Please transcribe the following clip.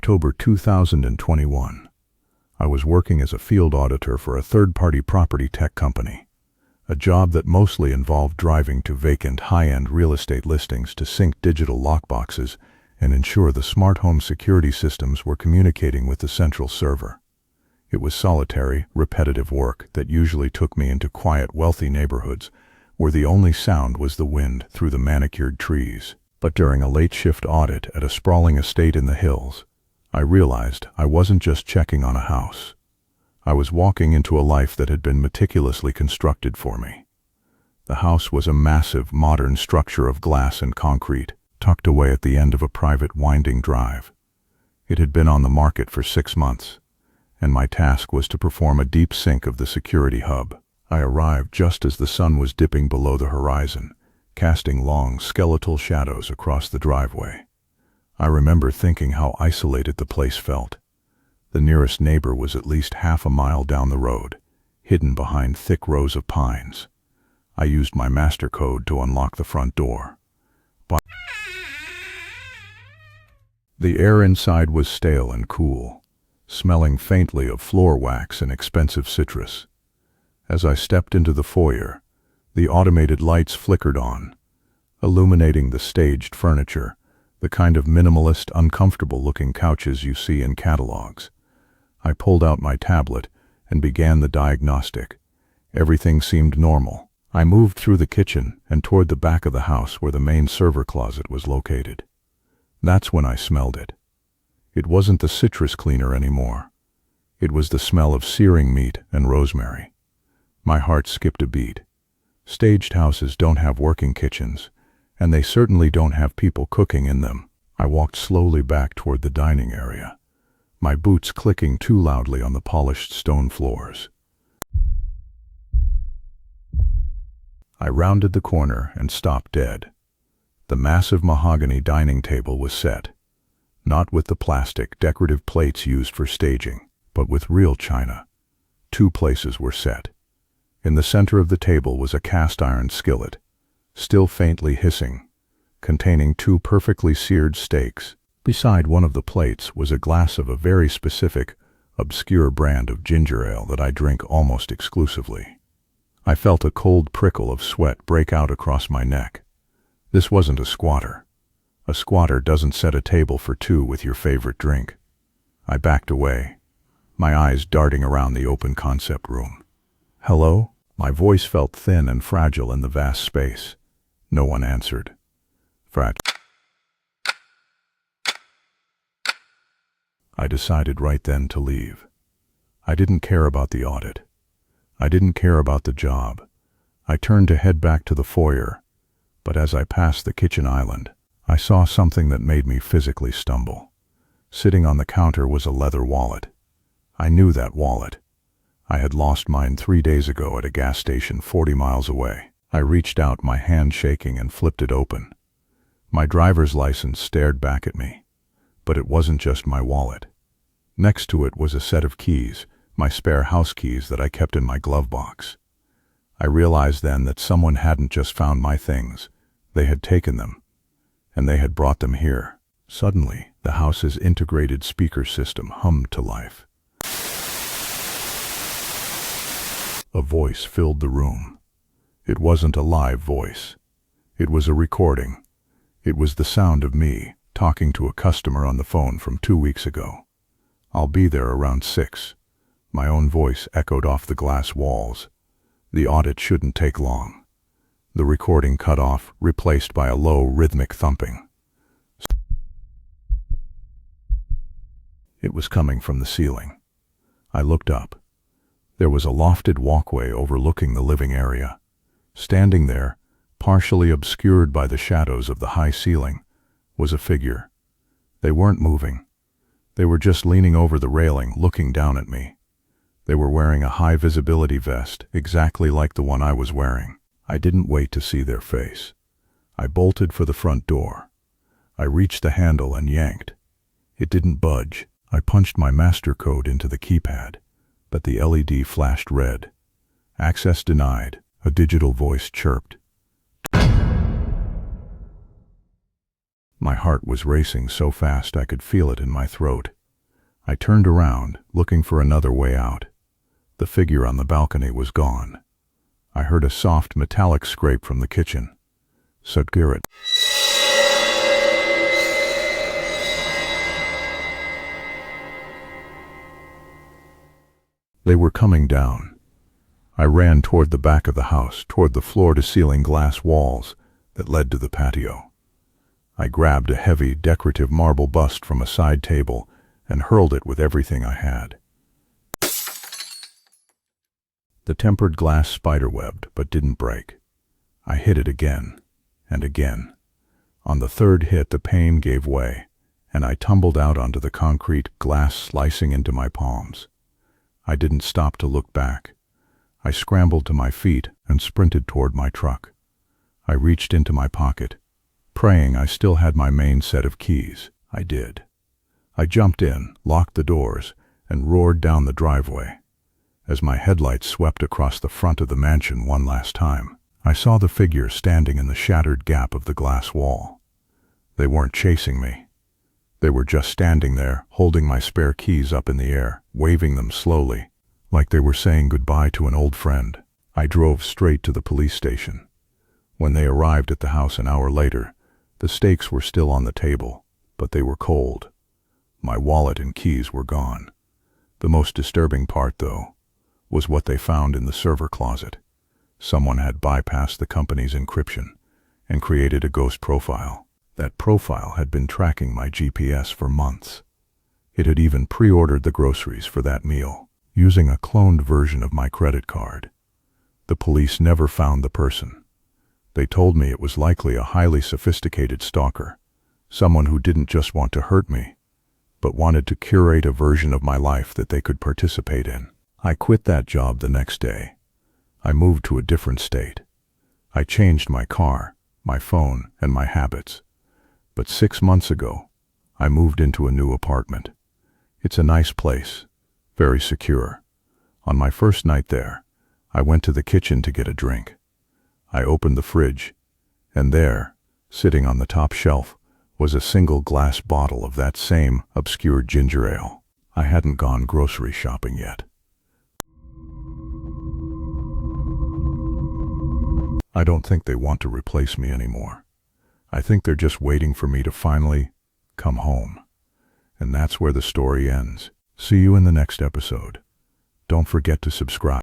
October 2021. I was working as a field auditor for a third-party property tech company, a job that mostly involved driving to vacant high-end real estate listings to sync digital lockboxes and ensure the smart home security systems were communicating with the central server. It was solitary, repetitive work that usually took me into quiet, wealthy neighborhoods where the only sound was the wind through the manicured trees. But during a late-shift audit at a sprawling estate in the hills, I realized I wasn't just checking on a house. I was walking into a life that had been meticulously constructed for me. The house was a massive, modern structure of glass and concrete, tucked away at the end of a private, winding drive. It had been on the market for 6 months, and my task was to perform a deep sync of the security hub. I arrived just as the sun was dipping below the horizon, casting long, skeletal shadows across the driveway. I remember thinking how isolated the place felt. The nearest neighbor was at least half a mile down the road, hidden behind thick rows of pines. I used my master code to unlock the front door. But the air inside was stale and cool, smelling faintly of floor wax and expensive citrus. As I stepped into the foyer, the automated lights flickered on, illuminating the staged furniture, the kind of minimalist, uncomfortable-looking couches you see in catalogs. I pulled out my tablet and began the diagnostic. Everything seemed normal. I moved through the kitchen and toward the back of the house where the main server closet was located. That's when I smelled it. It wasn't the citrus cleaner anymore. It was the smell of searing meat and rosemary. My heart skipped a beat. Staged houses don't have working kitchens, and they certainly don't have people cooking in them. I walked slowly back toward the dining area, my boots clicking too loudly on the polished stone floors. I rounded the corner and stopped dead. The massive mahogany dining table was set, not with the plastic, decorative plates used for staging, but with real china. 2 places were set. In the center of the table was a cast-iron skillet, still faintly hissing, containing 2 perfectly seared steaks. Beside one of the plates was a glass of a very specific, obscure brand of ginger ale that I drink almost exclusively. I felt a cold prickle of sweat break out across my neck. This wasn't a squatter. A squatter doesn't set a table for 2 with your favorite drink. I backed away, my eyes darting around the open concept room. "Hello?" My voice felt thin and fragile in the vast space. No one answered. I decided right then to leave. I didn't care about the audit. I didn't care about the job. I turned to head back to the foyer, but as I passed the kitchen island, I saw something that made me physically stumble. Sitting on the counter was a leather wallet. I knew that wallet. I had lost mine 3 days ago at a gas station 40 miles away. I reached out, my hand shaking, and flipped it open. My driver's license stared back at me, but it wasn't just my wallet. Next to it was a set of keys, my spare house keys that I kept in my glove box. I realized then that someone hadn't just found my things, they had taken them, and they had brought them here. Suddenly, the house's integrated speaker system hummed to life. A voice filled the room. It wasn't a live voice. It was a recording. It was the sound of me talking to a customer on the phone from 2 weeks ago. "I'll be there around 6. My own voice echoed off the glass walls. The audit shouldn't take long. The recording cut off, replaced by a low, rhythmic thumping. It was coming from the ceiling. I looked up. There was a lofted walkway overlooking the living area. Standing there, partially obscured by the shadows of the high ceiling, was a figure. They weren't moving. They were just leaning over the railing, looking down at me. They were wearing a high-visibility vest, exactly like the one I was wearing. I didn't wait to see their face. I bolted for the front door. I reached the handle and yanked. It didn't budge. I punched my master code into the keypad, but the LED flashed red. "Access denied," a digital voice chirped. My heart was racing so fast I could feel it in my throat. I turned around, looking for another way out. The figure on the balcony was gone. I heard a soft metallic scrape from the kitchen. Sudgirit. They were coming down. I ran toward the back of the house, toward the floor-to-ceiling glass walls that led to the patio. I grabbed a heavy, decorative marble bust from a side table and hurled it with everything I had. The tempered glass spiderwebbed, but didn't break. I hit it again and again. On the third hit, the pain gave way, and I tumbled out onto the concrete, glass slicing into my palms. I didn't stop to look back. I scrambled to my feet and sprinted toward my truck. I reached into my pocket, praying I still had my main set of keys. I did. I jumped in, locked the doors, and roared down the driveway. As my headlights swept across the front of the mansion one last time, I saw the figure standing in the shattered gap of the glass wall. They weren't chasing me. They were just standing there, holding my spare keys up in the air, waving them slowly, like they were saying goodbye to an old friend. I drove straight to the police station. When they arrived at the house an hour later, the stakes were still on the table, but they were cold. My wallet and keys were gone. The most disturbing part, though, was what they found in the server closet. Someone had bypassed the company's encryption and created a ghost profile. That profile had been tracking my GPS for months. It had even pre-ordered the groceries for that meal, using a cloned version of my credit card. The police never found the person. They told me it was likely a highly sophisticated stalker, someone who didn't just want to hurt me, but wanted to curate a version of my life that they could participate in. I quit that job the next day. I moved to a different state. I changed my car, my phone, and my habits. But 6 months ago, I moved into a new apartment. It's a nice place, very secure. On my first night there, I went to the kitchen to get a drink. I opened the fridge, and there, sitting on the top shelf, was a single glass bottle of that same obscure ginger ale. I hadn't gone grocery shopping yet. I don't think they want to replace me anymore. I think they're just waiting for me to finally come home. And that's where the story ends. See you in the next episode. Don't forget to subscribe.